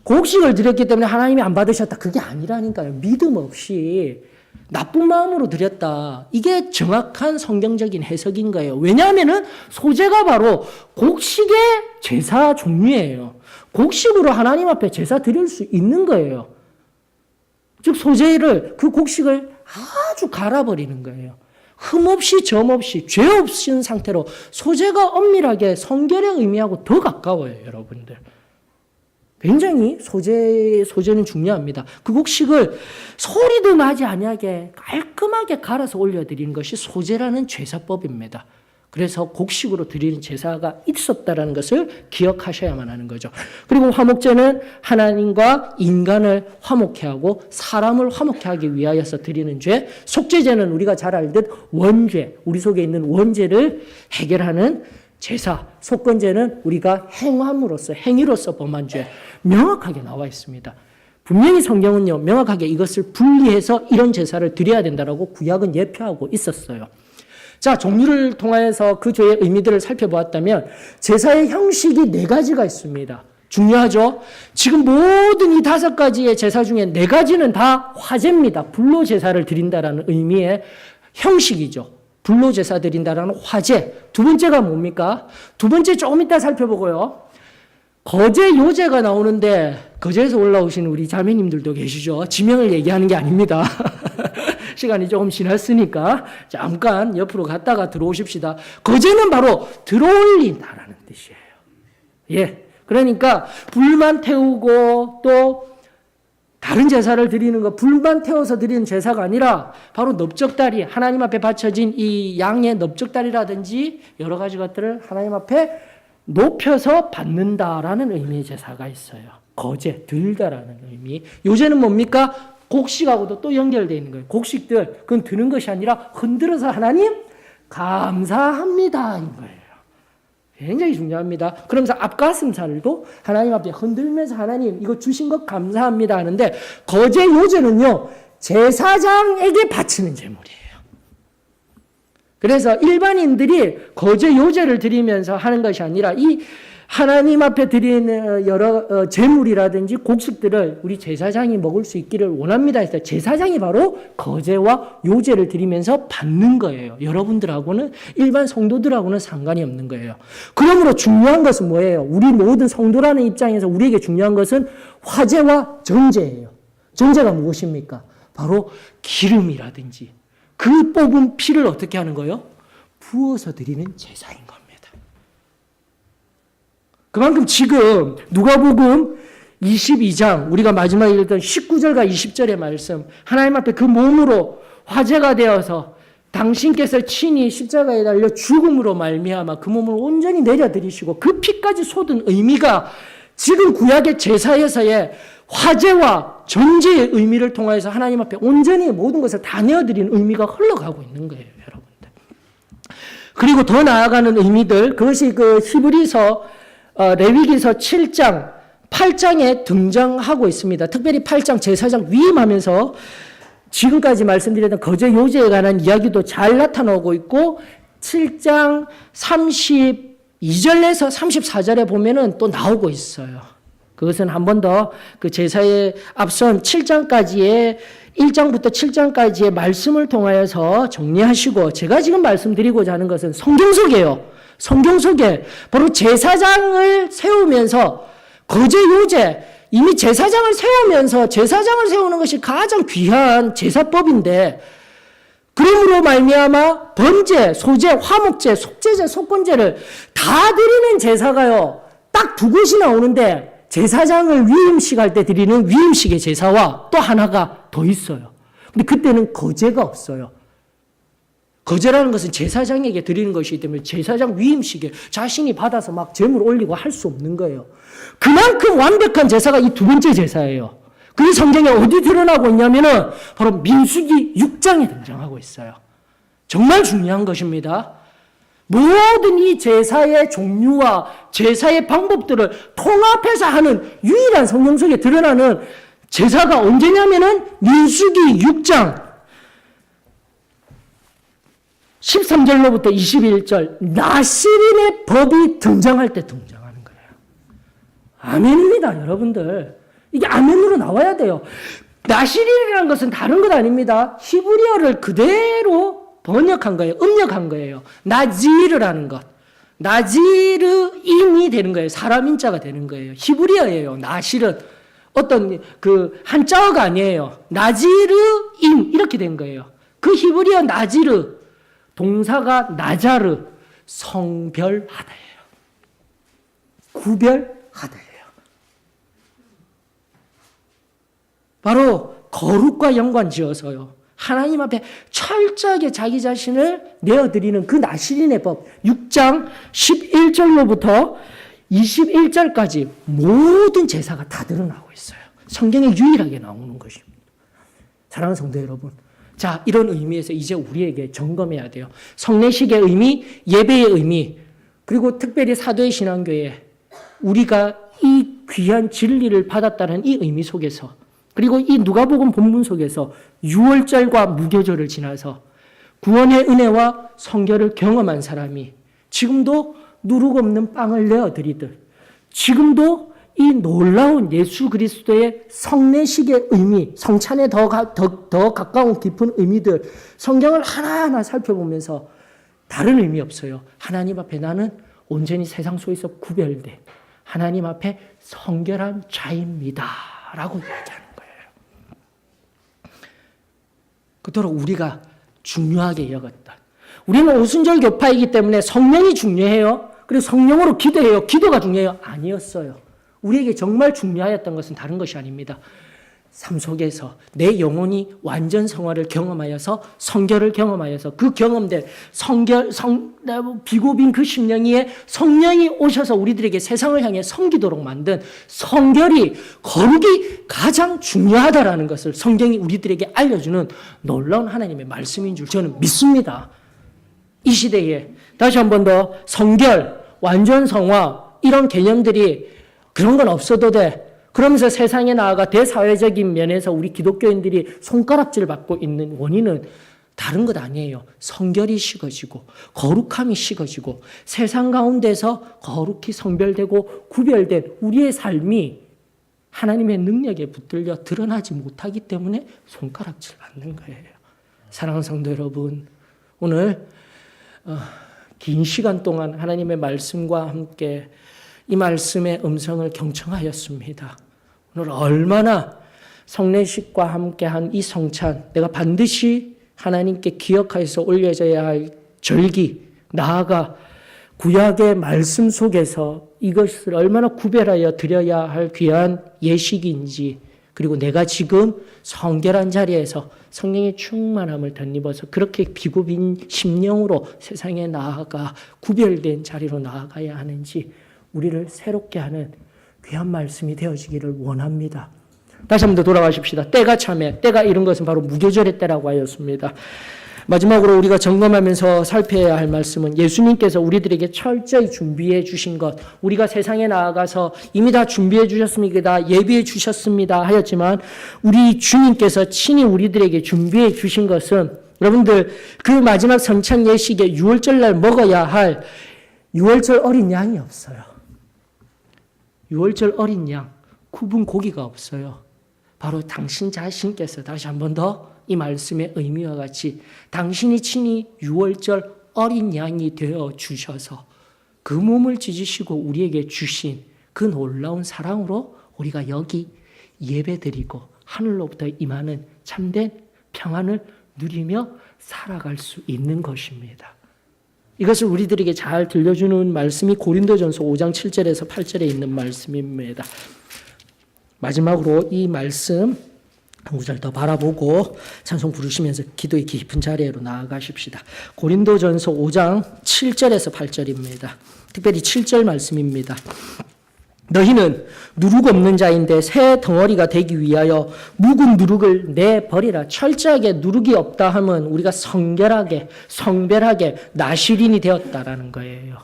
곡식을 드렸기 때문에 하나님이 안 받으셨다. 그게 아니라니까요. 믿음 없이 나쁜 마음으로 드렸다. 이게 정확한 성경적인 해석인 거예요. 왜냐하면은 소제가 바로 곡식의 제사 종류예요. 곡식으로 하나님 앞에 제사 드릴 수 있는 거예요. 즉 소제를, 그 곡식을 아주 갈아버리는 거예요. 흠 없이 점 없이 죄 없인 상태로, 소제가 엄밀하게 성결의 의미하고 더 가까워요, 여러분들. 굉장히 소제는 중요합니다. 그 곡식을 소리도 나지 아니하게 깔끔하게 갈아서 올려드리는 것이 소제라는 제사법입니다. 그래서 곡식으로 드리는 제사가 있었다라는 것을 기억하셔야만 하는 거죠. 그리고 화목제는 하나님과 인간을 화목케 하고 사람을 화목케 하기 위하여서 드리는 죄, 속죄제는 우리가 잘 알듯 원죄, 우리 속에 있는 원죄를 해결하는 제사, 속건제는 우리가 행함으로써, 행위로서 범한 죄, 명확하게 나와 있습니다. 분명히 성경은요, 명확하게 이것을 분리해서 이런 제사를 드려야 된다라고 구약은 예표하고 있었어요. 자, 종류를 통하여서 그 죄의 의미들을 살펴보았다면 제사의 형식이 4가지가 있습니다. 중요하죠? 지금 모든 이 5가지의 제사 중에 4가지는 다 화제입니다. 불로 제사를 드린다라는 의미의 형식이죠. 불로 제사 드린다라는 화제. 2번째가 뭡니까? 2번째 조금 이따 살펴보고요. 거제 요제가 나오는데 거제에서 올라오시는 우리 자매님들도 계시죠? 지명을 얘기하는 게 아닙니다. 시간이 조금 지났으니까 잠깐 옆으로 갔다가 들어오십시다. 거제는 바로 들어올린다라는 뜻이에요. 예. 그러니까 불만 태우고 또 다른 제사를 드리는 거, 불만 태워서 드리는 제사가 아니라 바로 넓적다리, 하나님 앞에 바쳐진 이 양의 넓적다리라든지 여러 가지 것들을 하나님 앞에 높여서 받는다라는 의미의 제사가 있어요. 거제, 들다라는 의미. 요제는 뭡니까? 곡식하고도 또 연결되어 있는 거예요. 곡식들, 그건 드는 것이 아니라 흔들어서 하나님 감사합니다 인 거예요. 굉장히 중요합니다. 그러면서 앞가슴살도 하나님 앞에 흔들면서 하나님 이거 주신 것 감사합니다 하는데, 거제 요제는요 제사장에게 바치는 제물이에요. 그래서 일반인들이 거제 요제를 드리면서 하는 것이 아니라 이 하나님 앞에 드리는 여러 제물이라든지 곡식들을 우리 제사장이 먹을 수 있기를 원합니다 해서 제사장이 바로 거제와 요제를 드리면서 받는 거예요. 여러분들하고는, 일반 성도들하고는 상관이 없는 거예요. 그러므로 중요한 것은 뭐예요? 우리 모든 성도라는 입장에서 우리에게 중요한 것은 화제와 정제예요. 정제가 무엇입니까? 바로 기름이라든지 그 뽑은 피를 어떻게 하는 거예요? 부어서 드리는 제사인 겁니다. 그만큼 지금 누가복음 22장 우리가 마지막에 읽었던 19절과 20절의 말씀, 하나님 앞에 그 몸으로 화제가 되어서 당신께서 친히 십자가에 달려 죽음으로 말미암아 그 몸을 온전히 내려드리시고 그 피까지 쏟은 의미가 지금 구약의 제사에서의 화제와 전제의 의미를 통해서 하나님 앞에 온전히 모든 것을 다 내어드리는 의미가 흘러가고 있는 거예요, 여러분들. 그리고 더 나아가는 의미들, 그것이 그 히브리서 레위기서 7장, 8장에 등장하고 있습니다. 특별히 8장 제사장 위임하면서 지금까지 말씀드렸던 거제 요제에 관한 이야기도 잘 나타나고 있고, 7장 32절에서 34절에 보면은 또 나오고 있어요. 그것은 한 번 더 그 제사에 앞선 7장까지의 1장부터 7장까지의 말씀을 통하여서 정리하시고, 제가 지금 말씀드리고자 하는 것은 성경 속이에요. 성경 속에 바로 제사장을 세우면서 거제 요제, 이미 제사장을 세우면서 제사장을 세우는 것이 가장 귀한 제사법인데, 그러므로 말미암아 번제, 소제, 화목제, 속제제, 속건제를 다 드리는 제사가요 딱 두 곳이 나오는데, 제사장을 위임식할 때 드리는 위임식의 제사와 또 하나가 더 있어요. 근데 그때는 거제가 없어요. 거제라는 것은 제사장에게 드리는 것이기 때문에 제사장 위임식에 자신이 받아서 막 제물 올리고 할 수 없는 거예요. 그만큼 완벽한 제사가 이 두 번째 제사예요. 그게 성경에 어디 드러나고 있냐면은 바로 민수기 6장에 등장하고 있어요. 정말 중요한 것입니다. 모든 이 제사의 종류와 제사의 방법들을 통합해서 하는 유일한 성경 속에 드러나는 제사가 언제냐면은 민수기 6장 13절로부터 21절 나시린의 법이 등장할 때 등장하는 거예요. 아멘입니다, 여러분들. 이게 아멘으로 나와야 돼요. 나시린이라는 것은 다른 것 아닙니다. 히브리어를 그대로 번역한 거예요. 음력한 거예요. 나지르라는 것. 나지르인이 되는 거예요. 사람 인자가 되는 거예요. 히브리어예요. 나실은 어떤 그 한자어가 아니에요. 나지르인 이렇게 된 거예요. 그 히브리어 나지르 동사가 나자르, 성별하다예요. 구별하다예요. 바로 거룩과 연관지어서요, 하나님 앞에 철저하게 자기 자신을 내어드리는 그 나시린의 법, 6장 11절로부터 21절까지 모든 제사가 다 드러나고 있어요. 성경에 유일하게 나오는 것입니다. 사랑하는 성도 여러분, 자, 이런 의미에서 이제 우리에게 점검해야 돼요. 성례식의 의미, 예배의 의미, 그리고 특별히 사도의 신앙교회, 우리가 이 귀한 진리를 받았다는 이 의미 속에서, 그리고 이 누가복음 본문 속에서 유월절과 무교절을 지나서 구원의 은혜와 성결을 경험한 사람이 지금도 누룩 없는 빵을 내어드리듯, 지금도 이 놀라운 예수 그리스도의 성례식의 의미, 성찬에 더 가까운 깊은 의미들, 성경을 하나하나 살펴보면서 다른 의미 없어요. 하나님 앞에 나는 온전히 세상 속에서 구별된 하나님 앞에 성결한 자입니다 라고 얘기하는 거예요. 그토록 우리가 중요하게 여겼다. 우리는 오순절 교파이기 때문에 성령이 중요해요. 그리고 성령으로 기도해요. 기도가 중요해요. 아니었어요. 우리에게 정말 중요하였던 것은 다른 것이 아닙니다. 삶 속에서 내 영혼이 완전 성화를 경험하여서 성결을 경험하여서 그 경험된 비고빈 그 심령이에 성령이 오셔서 우리들에게 세상을 향해 섬기도록 만든 성결이 거룩이 가장 중요하다라는 것을 성경이 우리들에게 알려주는 놀라운 하나님의 말씀인 줄 저는 믿습니다. 이 시대에 다시 한 번 더 성결, 완전 성화 이런 개념들이 그런 건 없어도 돼. 그러면서 세상에 나아가 대사회적인 면에서 우리 기독교인들이 손가락질을 받고 있는 원인은 다른 것 아니에요. 성결이 식어지고 거룩함이 식어지고 세상 가운데서 거룩히 성별되고 구별된 우리의 삶이 하나님의 능력에 붙들려 드러나지 못하기 때문에 손가락질 받는 거예요. 사랑하는 성도 여러분, 오늘 긴 시간 동안 하나님의 말씀과 함께 이 말씀의 음성을 경청하였습니다. 오늘 얼마나 성례식과 함께한 이 성찬, 내가 반드시 하나님께 기억하여서 올려져야 할 절기, 나아가 구약의 말씀 속에서 이것을 얼마나 구별하여 드려야 할 귀한 예식인지, 그리고 내가 지금 성결한 자리에서 성령의 충만함을 덧입어서 그렇게 비고빈 심령으로 세상에 나아가 구별된 자리로 나아가야 하는지 우리를 새롭게 하는 귀한 말씀이 되어지기를 원합니다. 다시 한 번 더 돌아가십시다. 때가 참에, 때가 이런 것은 바로 무교절의 때라고 하였습니다. 마지막으로 우리가 점검하면서 살펴야 할 말씀은 예수님께서 우리들에게 철저히 준비해 주신 것, 우리가 세상에 나아가서 이미 다 준비해 주셨습니다, 예비해 주셨습니다 하였지만 우리 주님께서 친히 우리들에게 준비해 주신 것은, 여러분들 그 마지막 성찬 예식에 6월절 날 먹어야 할 6월절 어린 양이 없어요. 6월절 어린 양, 굽은 고기가 없어요. 바로 당신 자신께서 다시 한 번 더 이 말씀의 의미와 같이 당신이 친히 6월절 어린 양이 되어 주셔서 그 몸을 찢으시고 우리에게 주신 그 놀라운 사랑으로 우리가 여기 예배드리고 하늘로부터 임하는 참된 평안을 누리며 살아갈 수 있는 것입니다. 이것을 우리들에게 잘 들려주는 말씀이 고린도전서 5장 7절에서 8절에 있는 말씀입니다. 마지막으로 이 말씀 한 구절 더 바라보고 찬송 부르시면서 기도의 깊은 자리로 나아가십시다. 고린도전서 5장 7절에서 8절입니다. 특별히 7절 말씀입니다. 너희는 누룩 없는 자인데 새 덩어리가 되기 위하여 묵은 누룩을 내버리라. 철저하게 누룩이 없다 하면 우리가 성결하게 성별하게 나실인이 되었다라는 거예요.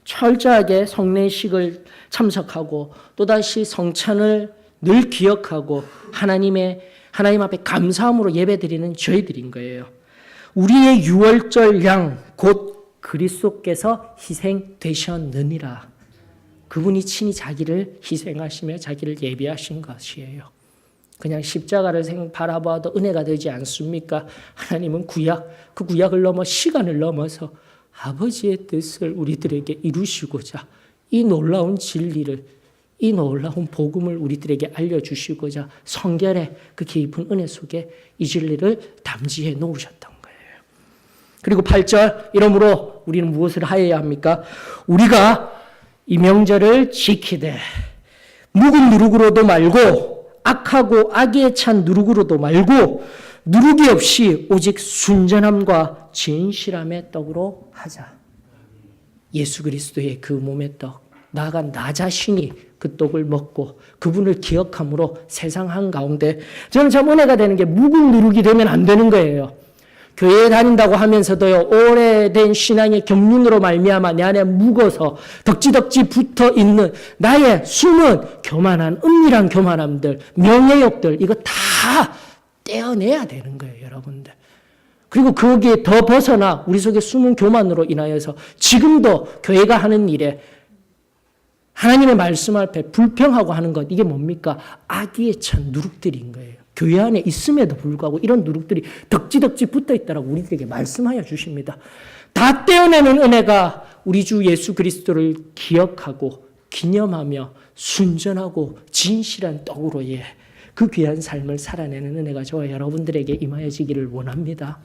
철저하게 성례식을 참석하고 또다시 성찬을 늘 기억하고 하나님 앞에 감사함으로 예배드리는 저희들인 거예요. 우리의 6월절 양 곧 그리스도께서 희생되셨느니라. 그분이 친히 자기를 희생하시며 자기를 예비하신 것이에요. 그냥 십자가를 바라봐도 은혜가 되지 않습니까? 하나님은 그 구약을 넘어 시간을 넘어서 아버지의 뜻을 우리들에게 이루시고자 이 놀라운 진리를, 이 놀라운 복음을 우리들에게 알려주시고자 성결의 그 깊은 은혜 속에 이 진리를 담지해 놓으셨던 거예요. 그리고 8절, 이러므로 우리는 무엇을 하여야 합니까? 우리가 이 명절을 지키되 묵은 누룩으로도 말고 악하고 악에 찬 누룩으로도 말고 누룩이 없이 오직 순전함과 진실함의 떡으로 하자. 예수 그리스도의 그 몸의 떡, 나아가 나 자신이 그 떡을 먹고 그분을 기억함으로 세상 한가운데 저는 참 은혜가 되는 게 묵은 누룩이 되면 안 되는 거예요. 교회에 다닌다고 하면서도요, 오래된 신앙의 경륜으로 말미암아 내 안에 묵어서 덕지덕지 붙어있는 나의 숨은 교만한 은밀한 교만함들, 명예욕들, 이거 다 떼어내야 되는 거예요, 여러분들. 그리고 거기에 더 벗어나 우리 속에 숨은 교만으로 인하여서 지금도 교회가 하는 일에 하나님의 말씀 앞에 불평하고 하는 것, 이게 뭡니까? 악의에 찬 누룩들인 거예요. 교회 안에 있음에도 불구하고 이런 누룩들이 덕지덕지 붙어있다라고 우리들에게 말씀하여 주십니다. 다 떼어내는 은혜가 우리 주 예수 그리스도를 기억하고 기념하며 순전하고 진실한 떡으로 그 귀한 삶을 살아내는 은혜가 저와 여러분들에게 임하여지기를 원합니다.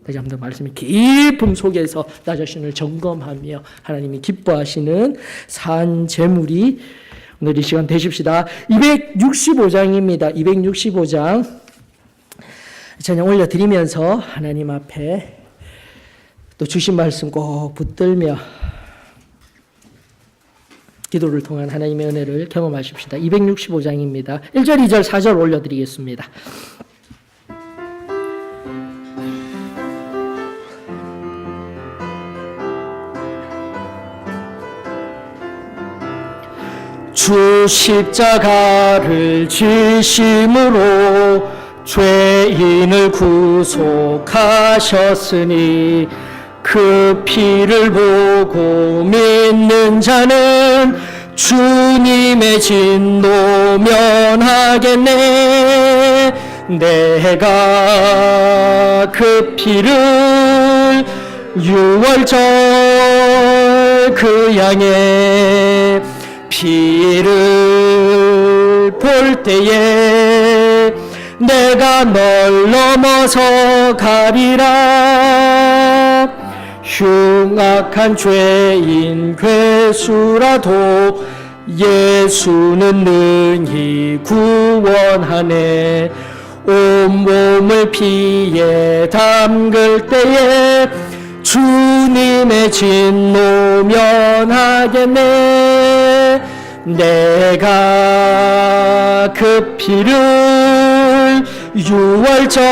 다시 한번 말씀이 깊음 속에서 나 자신을 점검하며 하나님이 기뻐하시는 산 제물이 오늘 이 시간 되십시다. 265장입니다. 265장 저녁 올려드리면서 하나님 앞에 또 주신 말씀 꼭 붙들며 기도를 통한 하나님의 은혜를 경험하십시다. 265장입니다. 1절, 2절, 4절 올려드리겠습니다. 주 십자가를 지심으로 죄인을 구속하셨으니 그 피를 보고 믿는 자는 주님의 진노 면하겠네. 내가 그 피를 유월절 그 양의 피를 볼 때에 내가 널 넘어서 가리라. 흉악한 죄인 괴수라도 예수는 능히 구원하네. 온몸을 피에 담글 때에 주님의 진노 면하겠네. 내가 그 피를 유월절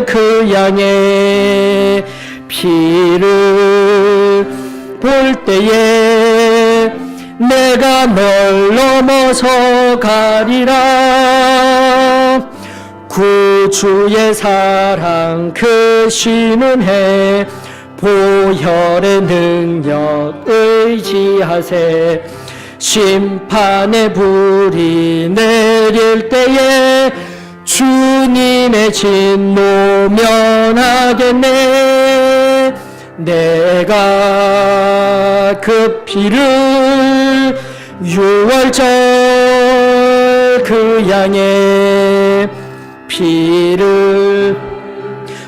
그 양의 피를 볼 때에 내가 널 넘어서 가리라. 구주의 사랑 크신 은혜 보혈의 능력 의지하세. 심판의 불이 내릴 때에 주님의 진노 면하겠네. 내가 그 피를 유월절 그 양의 피를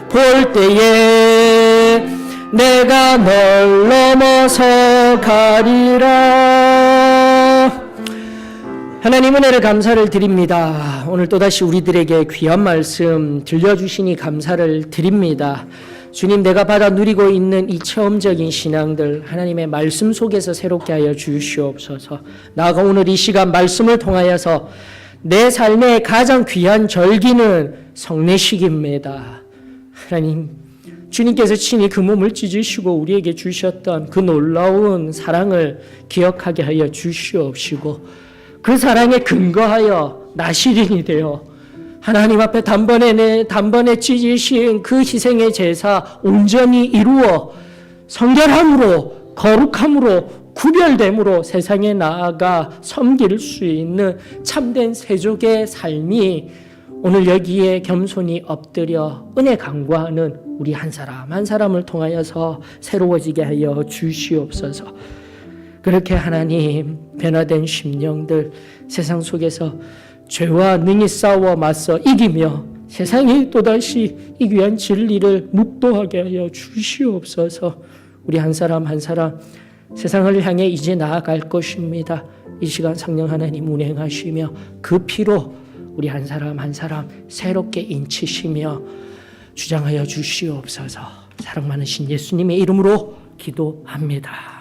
볼 때에 내가 널 넘어서 가리라. 하나님 은혜를 감사를 드립니다. 오늘 또다시 우리들에게 귀한 말씀 들려주시니 감사를 드립니다. 주님, 내가 받아 누리고 있는 이 체험적인 신앙들 하나님의 말씀 속에서 새롭게 하여 주시옵소서. 나아가 오늘 이 시간 말씀을 통하여서 내 삶의 가장 귀한 절기는 성례식입니다. 하나님, 주님께서 친히 그 몸을 찢으시고 우리에게 주셨던 그 놀라운 사랑을 기억하게 하여 주시옵시고 그 사랑에 근거하여 나시린이 되어 하나님 앞에 단번에 찢으신 그 희생의 제사 온전히 이루어 성결함으로 거룩함으로 구별됨으로 세상에 나아가 섬길 수 있는 참된 세족의 삶이 오늘 여기에 겸손히 엎드려 은혜 간구하는 우리 한 사람 한 사람을 통하여서 새로워지게 하여 주시옵소서. 그렇게 하나님 변화된 심령들 세상 속에서 죄와 능히 싸워 맞서 이기며 세상이 또다시 이 귀한 진리를 묵도하게 하여 주시옵소서. 우리 한 사람 한 사람 세상을 향해 이제 나아갈 것입니다. 이 시간 성령 하나님 운행하시며 그 피로 우리 한 사람 한 사람 새롭게 인치시며 주장하여 주시옵소서. 사랑 많으신 예수님의 이름으로 기도합니다.